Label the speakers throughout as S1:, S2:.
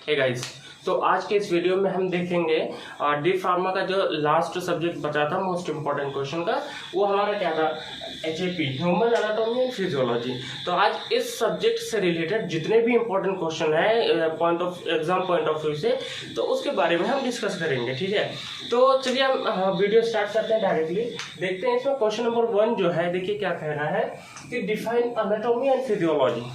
S1: Hey guys, तो आज के इस वीडियो में हम देखेंगे डी फार्मा का जो लास्ट सब्जेक्ट बचा था मोस्ट इम्पॉर्टेंट क्वेश्चन का, वो हमारा क्या था, HAP, human anatomy and physiology. तो आज इस सब्जेक्ट से रिलेटेड जितने भी इंपॉर्टेंट क्वेश्चन है एग्जाम पॉइंट ऑफ व्यू से, तो उसके बारे में हम डिस्कस करेंगे। ठीक है, तो चलिए हम वीडियो स्टार्ट करते हैं डायरेक्टली। देखते हैं इसमें क्वेश्चन नंबर 1 जो है, देखिए क्या कह रहा है कि define anatomy and physiology.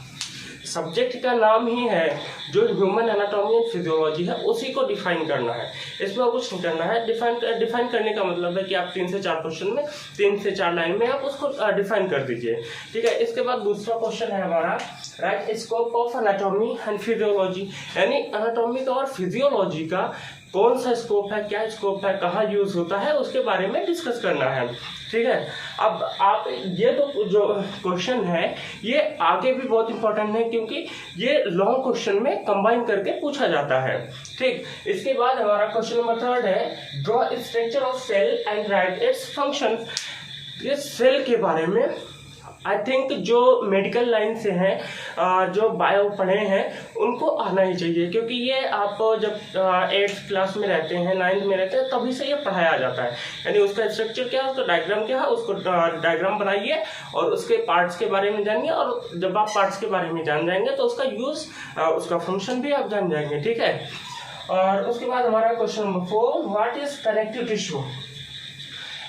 S1: Subject का नाम ही है जो ह्यूमन एनाटॉमी एंड फिजियोलॉजी है, उसी को डिफाइन करना है। इसमें कुछ नहीं करना है। डिफाइन करने का मतलब है कि आप 3 से 4 क्वेश्चन में 3 से 4 लाइन में आप उसको डिफाइन कर दीजिए। ठीक है, इसके बाद दूसरा क्वेश्चन है हमारा, right scope of anatomy and physiology, यानी एनाटॉमी का और फिजियोलॉजी का कौन सा स्कोप है, क्या स्कोप है, कहाँ यूज होता है, उसके बारे में डिस्कस करना है। ठीक है, अब आप ये तो जो क्वेश्चन है ये आगे भी बहुत इंपॉर्टेंट है, क्योंकि ये लॉन्ग क्वेश्चन में कंबाइन करके पूछा जाता है। ठीक, इसके बाद हमारा क्वेश्चन नंबर 3 है, draw structure of cell and write its function. ये सेल के बारे में आई थिंक जो मेडिकल लाइन से हैं, जो बायो पढ़े हैं, उनको आना ही चाहिए, क्योंकि ये आप जब 8th क्लास में रहते हैं, 9th में रहते हैं, तभी से ये पढ़ाया जाता है। यानी उसका स्ट्रक्चर क्या है, उसका डायग्राम क्या है, उसको डायग्राम बनाइए और उसके पार्ट्स के बारे में जानिए, और जब आप पार्ट्स के बारे में जान जाएंगे तो उसका यूज, उसका फंक्शन भी आप जान जाएंगे। ठीक है, और उसके बाद हमारा question number 4, what is connective tissue.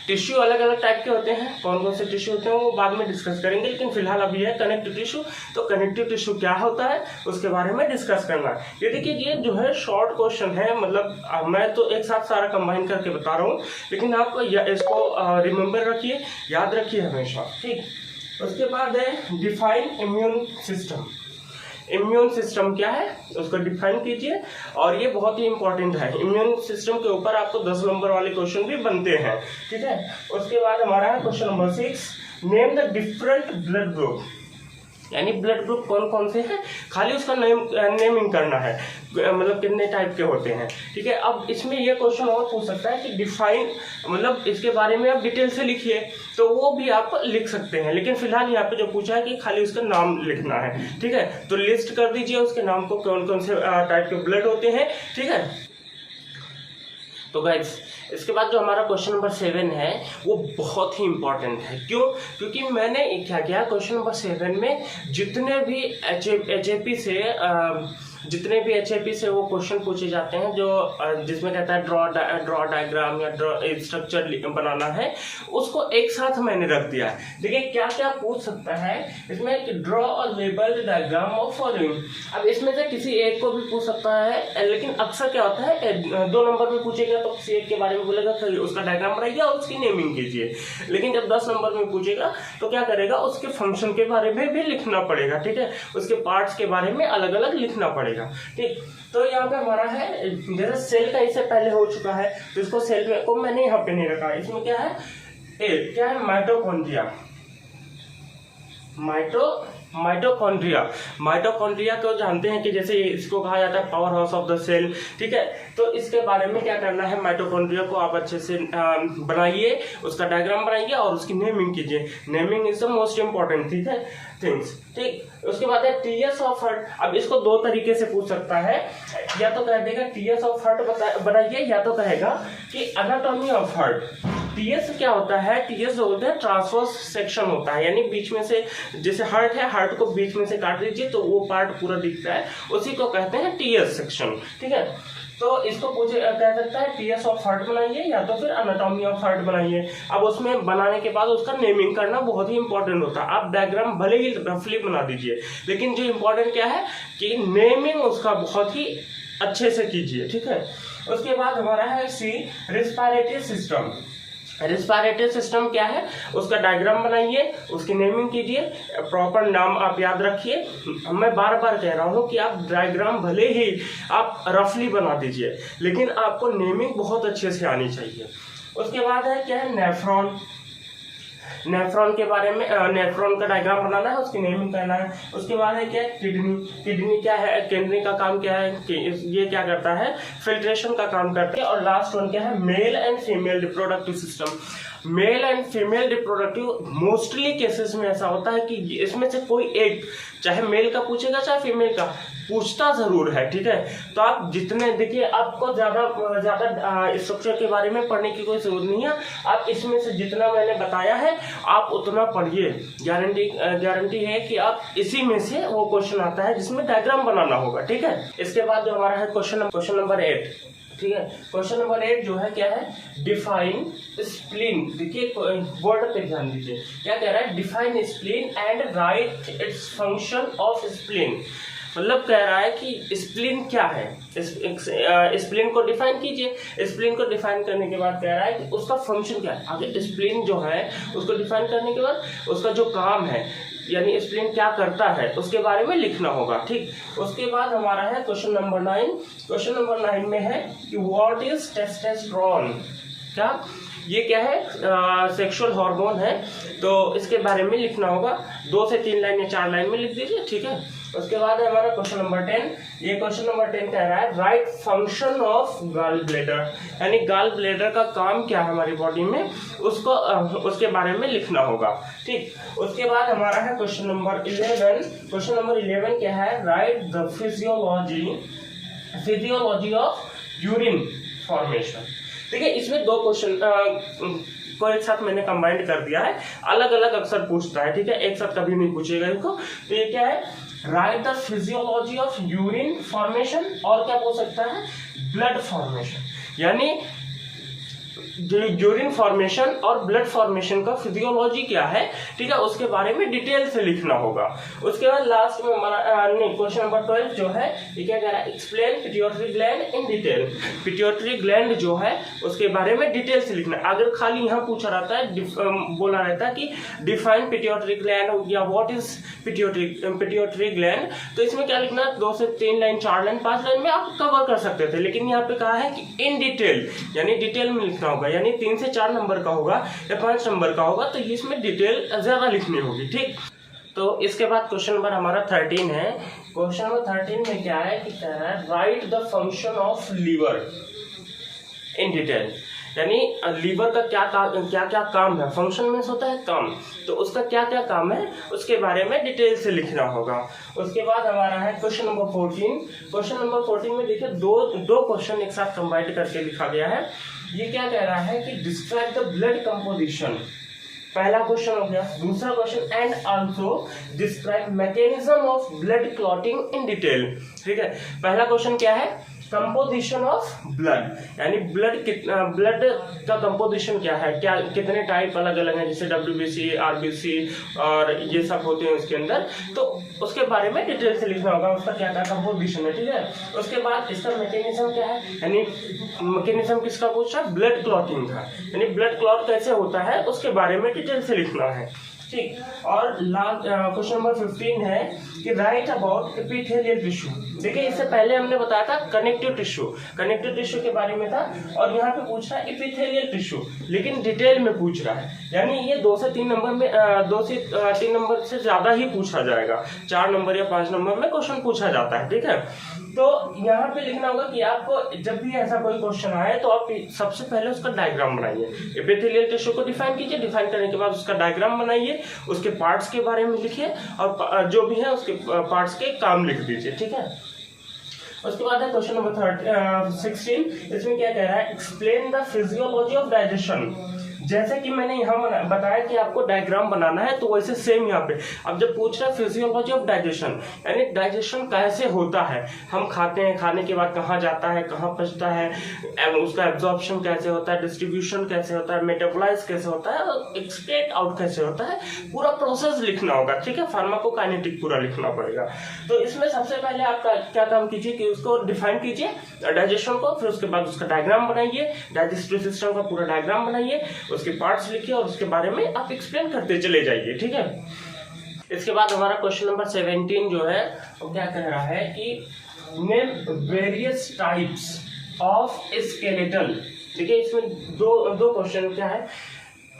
S1: Tissue अलग अलग टाइप के होते हैं, कौन कौन से टिश्यू होते हैं वो बाद में डिस्कस करेंगे, लेकिन फिलहाल अभी है कनेक्टिव टिश्यू। तो कनेक्टिव टिश्यू क्या होता है उसके बारे में डिस्कस करना है। ये देखिए, ये जो है शॉर्ट क्वेश्चन है, मतलब मैं तो एक साथ सारा कंबाइन करके बता रहा हूँ, लेकिन आप इसको रिमेंबर रखिए, याद रखिए हमेशा। ठीक, उसके बाद है define immune system. Immune system क्या है उसको डिफाइन कीजिए, और ये बहुत ही इंपॉर्टेंट है। इम्यून सिस्टम के ऊपर आपको 10 नंबर वाले क्वेश्चन भी बनते हैं। ठीक है, उसके बाद हमारा है question number 6, name the different blood group, यानी ब्लड ग्रुप कौन कौन से हैं, खाली उसका नेमिंग करना है, मतलब कितने टाइप के होते हैं। ठीक है, अब इसमें ये क्वेश्चन और पूछ सकता है कि डिफाइन, मतलब इसके बारे में आप डिटेल से लिखिए, तो वो भी आप लिख सकते हैं, लेकिन फिलहाल यहाँ पे जो पूछा है कि खाली उसका नाम लिखना है। ठीक है, तो लिस्ट कर दीजिए उसके नाम को, कौन कौन से टाइप के ब्लड होते हैं। ठीक है, तो गाइस इसके बाद जो हमारा क्वेश्चन नंबर 7 है वो बहुत ही इंपॉर्टेंट है। क्यों? क्योंकि मैंने क्या किया, क्वेश्चन नंबर 7 में जितने भी एचएपी से वो क्वेश्चन पूछे जाते हैं, जो जिसमें कहता है ड्रॉ डायग्राम या ड्रॉ स्ट्रक्चर बनाना है, उसको एक साथ मैंने रख दिया है। देखिए क्या क्या पूछ सकता है इसमें, draw a labelled diagram of following. अब इसमें से किसी एक को भी पूछ सकता है, लेकिन अक्सर क्या होता है 2 नंबर में पूछेगा तो किसी एक के बारे में बोलेगा, उसका डायग्राम बनाइए और उसकी नेमिंग कीजिए। लेकिन जब 10 नंबर में पूछेगा तो क्या करेगा, उसके फंक्शन के बारे में भी लिखना पड़ेगा। ठीक है, उसके पार्ट्स के बारे में अलग अलग लिखना पड़ेगा। ठीक, तो यहाँ पे हमारा है, जैसे सेल का इससे पहले हो चुका है, तो इसको सेल में को मैंने यहाँ पे नहीं रखा। इसमें क्या है, क्या है, माइटोकॉन्ड्रिया। माइटोकॉन्ड्रिया को जानते हैं कि जैसे इसको कहा जाता है powerhouse of the cell. ठीक है, तो इसके बारे में क्या करना है, माइटोकॉन्ड्रिया को आप अच्छे से बनाइए, उसका डायग्राम बनाइए और उसकी नेमिंग कीजिए। Naming is the most important. ठीक है, थिंग्स। ठीक, उसके बाद है टीएस ऑफ हर्ट। अब इसको 2 तरीके से पूछ सकता है, या तो कह देगा टीएस ऑफ हर्ट बनाइए, या तो कहेगा कि एनाटॉमी ऑफ हर्ट। टीएस क्या होता है, टीएस जो होता है ट्रांसवर्स सेक्शन होता है, यानी बीच में से, जैसे हार्ट है, हार्ट को बीच में से काट दीजिए तो वो पार्ट पूरा दिखता है, उसी को कहते हैं टीएस सेक्शन। ठीक है, तो इसको कह सकता है टीएस ऑफ हार्ट बनाइए, या तो फिर एनाटॉमी ऑफ हार्ट बनाइए। अब उसमें बनाने के बाद उसका नेमिंग करना बहुत ही इंपॉर्टेंट होता है। आप डायग्राम भले ही रफली बना दीजिए, लेकिन जो इंपॉर्टेंट क्या है कि नेमिंग उसका बहुत ही अच्छे से कीजिए। ठीक है, उसके बाद हमारा है सी, रिस्पायरेटरी सिस्टम। रिस्पायरेटरी सिस्टम क्या है, उसका डायग्राम बनाइए, उसकी नेमिंग कीजिए, प्रॉपर नाम आप याद रखिए। मैं बार बार कह रहा हूँ कि आप डायग्राम भले ही आप रफली बना दीजिए, लेकिन आपको नेमिंग बहुत अच्छे से आनी चाहिए। उसके बाद है क्या है, नेफ्रॉन। नेफ्रॉन के बारे में, नेफ्रॉन का डायग्राम बनाना है, उसकी नेमिंग करना है। उसके बाद है क्या, किडनी। किडनी क्या है, किडनी का काम क्या है कि ये क्या करता है, फिल्ट्रेशन का काम करता है। और लास्ट वन क्या है, male and female reproductive system. Male and female reproductive mostly cases में ऐसा होता है कि इसमें से कोई एक, चाहे मेल का पूछेगा चाहे फीमेल का, पूछता जरूर है, ठीक है। तो आप जितने, देखिए आपको ज्यादा स्ट्रक्चर के बारे में पढ़ने की कोई जरूरत नहीं है, आप इसमें से जितना मैंने बताया है आप उतना पढ़िए। गारंटी है कि आप इसी में से वो क्वेश्चन आता है जिसमें डायग्राम बनाना होगा, ठीक है। इसके बाद जो हमारा है क्वेश्चन नंबर 8, ठीक है। क्वेश्चन नंबर 8 जो है क्या है, डिफाइन स्प्लीन। देखिए बोर्ड पे ध्यान दीजिए, क्या कह रहा है, define spleen and write its function of spleen. मतलब कह रहा है कि स्प्लीन क्या है, स्प्लीन को डिफाइन कीजिए। स्प्लीन को डिफाइन करने के बाद कह रहा है कि उसका फंक्शन क्या है। आगे स्प्लीन जो है उसको डिफाइन करने के बाद उसका जो काम है, यानी स्प्लीन क्या करता है, उसके बारे में लिखना होगा, ठीक। उसके बाद हमारा है क्वेश्चन नंबर 9। क्वेश्चन नंबर 9 में है कि व्हाट इज टेस्टोस्टेरोन। क्या ये क्या है, सेक्सुअल हार्मोन है, तो इसके बारे में लिखना होगा। 2 से 3 लाइन या 4 लाइन में लिख दीजिए, ठीक है। उसके बाद है हमारा क्वेश्चन नंबर 10। ये क्वेश्चन नंबर 10 कह रहा है write function of gall bladder, यानी गॉल ब्लैडर का काम क्या है हमारी बॉडी में, उसको उसके बारे में लिखना होगा, ठीक। उसके बाद हमारा है क्वेश्चन नंबर 11। क्वेश्चन नंबर 11 क्या है, right the physiology of urine formation. देखिए इसमें 2 क्वेश्चन को एक साथ मैंने कंबाइंड कर दिया है, अलग अलग अक्सर पूछता है, ठीक है, एक साथ कभी नहीं पूछेगा इनको। तो ये क्या है, right the physiology of urine formation, और क्या पूछ सकता है, ब्लड फॉर्मेशन, यानी यूरिन फॉर्मेशन और ब्लड फॉर्मेशन का फिजियोलॉजी क्या है, ठीक है, उसके बारे में डिटेल से लिखना होगा। उसके बाद लास्ट में हमारा क्वेश्चन नंबर 12 जो है, ये क्या कह रहा है, explain pituitary gland in detail. Pituitary gland जो है उसके बारे में डिटेल से लिखना है। अगर खाली यहाँ पूछा रहता है, बोला रहता है कि डिफाइन पिट्यूटरी ग्लैंड या व्हाट इज पिट्यूटरी ग्लैंड, तो इसमें क्या लिखना है, 2 से 3 लाइन, 4 लाइन, 5 लाइन में आप कवर कर सकते थे। लेकिन यहाँ पे कहा है कि इन डिटेल, यानी डिटेल में लिखना होगा, यानी 3 से 4 नंबर का होगा या 5 नंबर का होगा, तो इसमें डिटेल ज्यादा लिखनी होगी, ठीक। तो इसके बाद क्वेश्चन नंबर हमारा 13 है। क्वेश्चन नंबर 13 में क्या है कि कह रहा है right the function of liver in detail, यानी लीवर का क्या काम है, फंक्शन में होता है काम, तो उसका क्या क्या काम है उसके बारे में डिटेल से लिखना होगा। उसके बाद हमारा है क्वेश्चन नंबर 14। क्वेश्चन नंबर 14 में देखिए दो क्वेश्चन एक साथ कंबाइंड करके लिखा गया है। ये क्या कह रहा है कि डिस्क्राइब द ब्लड कंपोजिशन, पहला क्वेश्चन हो गया। दूसरा question and also describe mechanism of blood clotting in detail, ठीक है। पहला क्वेश्चन क्या है, कंपोजिशन ऑफ ब्लड, यानी ब्लड का कंपोजिशन क्या है, क्या कितने टाइप अलग अलग हैं, जैसे WBC, RBC और ये सब होते हैं उसके अंदर, तो उसके बारे में डिटेल से लिखना होगा, उसका क्या क्या कंपोजिशन है, ठीक है। उसके बाद इसका मैकेनिज्म क्या है, यानी मैकेनिज्म किसका पूछा, ब्लड क्लॉटिंग का, यानी ब्लड क्लॉट कैसे होता है उसके बारे में डिटेल से लिखना है, ठीक। और लास्ट क्वेश्चन नंबर 15 है कि राइट अबाउट एपिथेलियल टिश्यू। देखिए इससे पहले हमने बताया था कनेक्टिव टिश्यू के बारे में था, और यहाँ पे पूछ रहा है एपिथेलियल टिश्यू, लेकिन डिटेल में पूछ रहा है, यानी ये 2 से 3 नंबर में 2 से 3 नंबर से ज्यादा ही पूछा जाएगा, 4 नंबर या 5 नंबर में क्वेश्चन पूछा जाता है, ठीक है। तो यहाँ पे लिखना होगा कि आपको जब भी ऐसा कोई क्वेश्चन आए तो आप सबसे पहले उसका डायग्राम बनाइए, एपिथेलियल टिश्यू को डिफाइन कीजिए, डिफाइन करने के बाद उसका डायग्राम बनाइए, उसके पार्ट्स के बारे में लिखिए, और जो भी है उसके पार्ट्स के काम लिख दीजिए, ठीक है। उसके बाद है क्वेश्चन नंबर 16। इसमें क्या कह रहा है, explain the physiology of digestion. जैसे कि मैंने यहाँ बताया कि आपको डायग्राम बनाना है, तो वैसे सेम यहाँ पे अब जब पूछ रहा है फिजियोलॉजी ऑफ डाइजेशन, यानी डाइजेशन कैसे होता है, हम खाते हैं, खाने के बाद कहाँ जाता है, कहाँ पचता है, उसका एब्जॉर्प्शन कैसे होता है, डिस्ट्रीब्यूशन कैसे होता है, मेटाबोलाइज कैसे होता है, और एक्सक्रीट आउट कैसे होता है, पूरा प्रोसेस लिखना होगा, ठीक है। फार्माकोकाइनेटिक पूरा लिखना पड़ेगा। तो इसमें सबसे पहले आप क्या काम कीजिए कि उसको डिफाइन कीजिए डाइजेशन को, फिर उसके बाद उसका डायग्राम बनाइए, डाइजेस्टिव सिस्टम का पूरा डायग्राम बनाइए, उसके पार्ट्स लिखिए और उसके बारे में आप एक्सप्लेन करते चले जाइए, ठीक है। इसके बाद हमारा क्वेश्चन नंबर 17 जो है वो क्या कह रहा है कि name various types of skeletal. देखिए इसमें दो क्वेश्चन क्या है,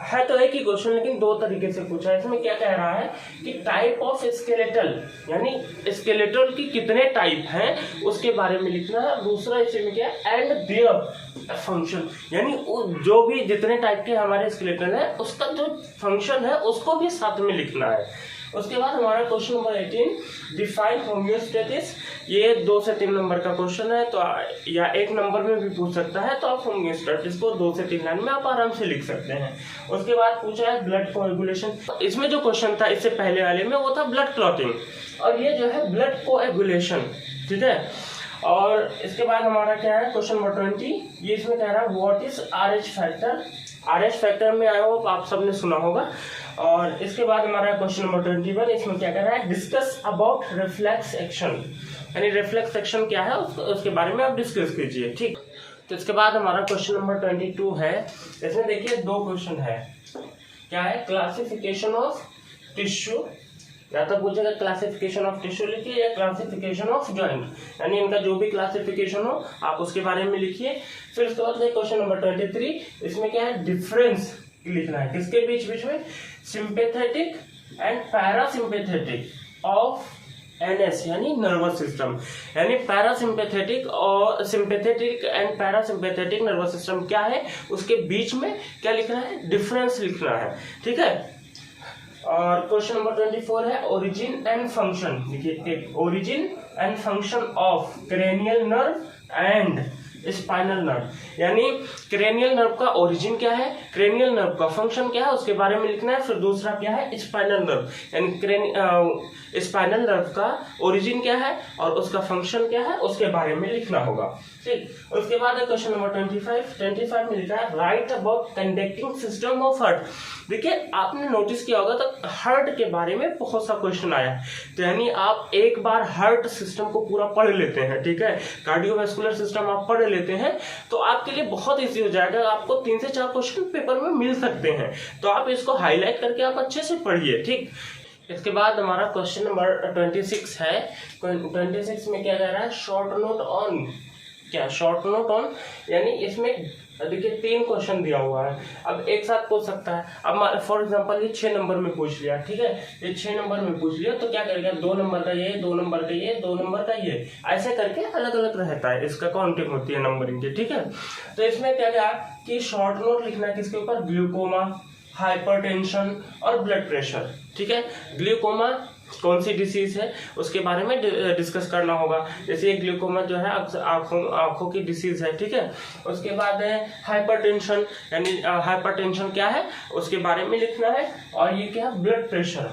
S1: है तो एक ही क्वेश्चन लेकिन दो तरीके से पूछा है। इसमें क्या कह रहा है कि टाइप ऑफ स्केलेटल, यानी स्केलेटल की कितने टाइप हैं उसके बारे में लिखना है। दूसरा इसमें क्या है, एंड देयर फंक्शन, यानी जो भी जितने टाइप के हमारे स्केलेटल है उसका जो फंक्शन है उसको भी साथ में लिखना है। उसके बाद हमारा क्वेश्चन नंबर 18, डिफाइन होम्योस्टेसिस। ये 2 से 3 नंबर का क्वेश्चन है, तो या 1 नंबर में भी पूछ सकता है, तो आप होम्योस्टेसिस को 2 से 3 लाइन में आप आराम से लिख सकते हैं। उसके बाद पूछा है ब्लड कोएगुलेशन। इसमें जो क्वेश्चन था इससे पहले वाले में वो था ब्लड क्लॉटिंग, और ये जो है ब्लड कोएगुलेशन, ठीक है। और इसके बाद हमारा क्या है क्वेश्चन नंबर 20, ये इसमें कह रहा है what is RH factor. RH factor में आया हो आप सबने सुना होगा। और इसके बाद हमारा क्वेश्चन नंबर 21, इसमें क्या कह रहा है, डिस्कस अबाउट रिफ्लेक्स एक्शन, यानी रिफ्लेक्स एक्शन क्या है उसके बारे में आप डिस्कस कीजिए, ठीक। तो इसके बाद हमारा क्वेश्चन नंबर 22 है। इसमें देखिए 2 क्वेश्चन है, क्या है, क्लासिफिकेशन ऑफ टिश्यू, या तो पूछेगा क्लासिफिकेशन ऑफ टिश्यू लिखिए या क्लासिफिकेशन ऑफ जॉइंट, यानी इनका जो भी क्लासिफिकेशन हो आप उसके बारे में लिखिए। फिर उसके बाद क्वेश्चन नंबर 23, इसमें क्या है, डिफरेंस लिखना है किसके बीच में, sympathetic and parasympathetic of NS, यानी नर्वस सिस्टम, यानी पैरासिम्पैथेटिक और sympathetic and parasympathetic nervous system क्या है उसके बीच में क्या लिखना है, डिफरेंस लिखना है, ठीक है। और क्वेश्चन नंबर 24 है ओरिजिन एंड फंक्शन, देखिए origin and function of cranial nerve and spinal nerve, यानी क्रेनियल नर्व का ओरिजिन क्या है, क्रेनियल नर्व का फंक्शन क्या है उसके बारे में लिखना है। फिर दूसरा क्या है, स्पाइनल नर्व, यानी स्पाइनल नर्व का ओरिजिन क्या है और उसका फंक्शन क्या है उसके बारे में लिखना होगा, ठीक। उसके बाद है क्वेश्चन नंबर 25 में लिखा है right about conducting system of heart. देखिए आपने नोटिस किया होगा तो हार्ट के बारे में बहुत सा क्वेश्चन आया है, तो यानी आप एक बार हार्ट सिस्टम को पूरा पढ़ लेते हैं, ठीक है, कार्डियोवैस्कुलर सिस्टम आप पढ़ लेते हैं तो आपके लिए बहुत इजी हो जाएगा। आपको 3 से 4 क्वेश्चन पेपर में मिल सकते हैं, तो आप इसको हाईलाइट करके आप अच्छे से पढ़िए, ठीक। इसके बाद हमारा क्वेश्चन नंबर 26 है। 26 में क्या कह रहा है, शॉर्ट नोट ऑन, क्या शॉर्ट नोट ऑन, यानी इसमें देखिए 3 क्वेश्चन दिया हुआ है, अब एक साथ पूछ सकता है। अब फॉर एग्जांपल ये 6 नंबर में पूछ लिया, ठीक है, ये 6 नंबर में पूछ लिया तो क्या करेगा, 2 नंबर का ये, 2 नंबर का ये, 2 नंबर का ये, ऐसे करके अलग अलग रहता है, इसका काउंटिंग होती है नंबरिंग की, ठीक है। तो इसमें क्या क्या कि शॉर्ट नोट लिखना है किसके ऊपर, ग्लूकोमा, हाइपरटेंशन और ब्लड प्रेशर, ठीक है। ग्लूकोमा कौन सी डिसीज है उसके बारे में डिस्कस करना होगा, जैसे ये ग्लूकोमा जो है आंखों की डिसीज है, ठीक है। उसके बाद है हाइपरटेंशन, यानी हाइपरटेंशन क्या है उसके बारे में लिखना है। और ये क्या है, ब्लड प्रेशर,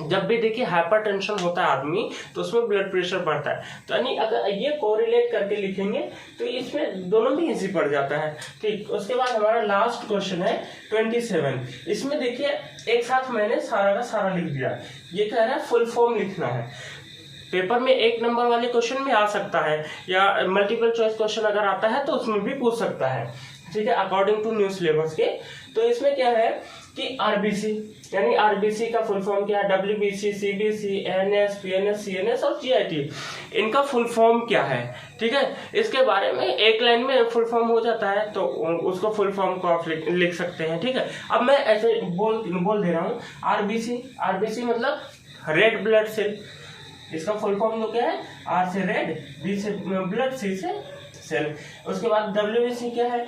S1: जब भी देखिए हाइपरटेंशन होता है आदमी तो उसमें ब्लड प्रेशर बढ़ता है, तो यानी अगर ये कोरिलेट करके लिखेंगे तो इसमें दोनों भी इजी पड़ जाता है, ठीक। उसके बाद हमारा लास्ट क्वेश्चन है 27। इसमें देखिए एक साथ मैंने सारा का सारा लिख दिया, ये कह रहा है फुल फॉर्म लिखना है। पेपर में 1 नंबर वाले क्वेश्चन में आ सकता है या मल्टीपल चॉइस क्वेश्चन अगर आता है तो उसमें भी पूछ सकता है, ठीक है, अकॉर्डिंग टू न्यू सिलेबस के। तो इसमें क्या है कि आरबीसी, यानी आरबीसी का फुल फॉर्म क्या है, WBC, CBC, NS, PNS, CNS और जीआईटी, इनका फुल फॉर्म क्या है, ठीक है। इसके बारे में एक लाइन में फुल फॉर्म हो जाता है तो उसको फुल फॉर्म को आप लिख सकते हैं, ठीक है। अब मैं ऐसे बोल दे रहा हूँ, आरबीसी मतलब रेड ब्लड सेल, इसका फुल फॉर्म तो क्या है, आर से रेड, बी से ब्लड, सी से सेल। उसके बाद डब्ल्यूबीसी क्या है,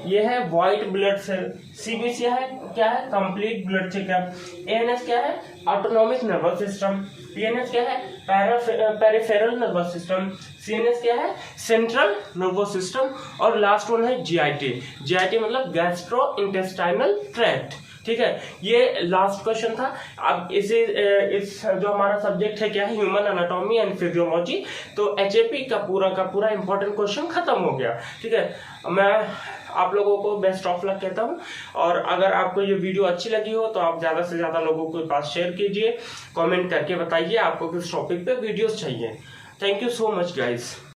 S1: ये है व्हाइट ब्लड सेल। सीबीसी है क्या है, कंप्लीट ब्लड चेकअप। एएनएस क्या है, ऑटोनॉमिक नर्वस सिस्टम। पीएनएस क्या है, पेरिफेरल नर्वस सिस्टम। सीएनएस क्या है, सेंट्रल नर्वस सिस्टम। और लास्ट वन है जीआईटी मतलब गैस्ट्रो इंटेस्टाइनल ट्रैक्ट, ठीक है। ये लास्ट क्वेश्चन था। अब इस जो हमारा सब्जेक्ट है क्या है, ह्यूमन एनाटॉमी एंड फिजियोलॉजी, तो एचएपी का पूरा इंपॉर्टेंट क्वेश्चन खत्म हो गया, ठीक है। मैं आप लोगों को बेस्ट ऑफ लक कहता हूँ, और अगर आपको ये वीडियो अच्छी लगी हो तो आप ज्यादा से ज्यादा लोगों के पास शेयर कीजिए, कमेंट करके बताइए आपको किस टॉपिक पे वीडियोस चाहिए। Thank you so much guys.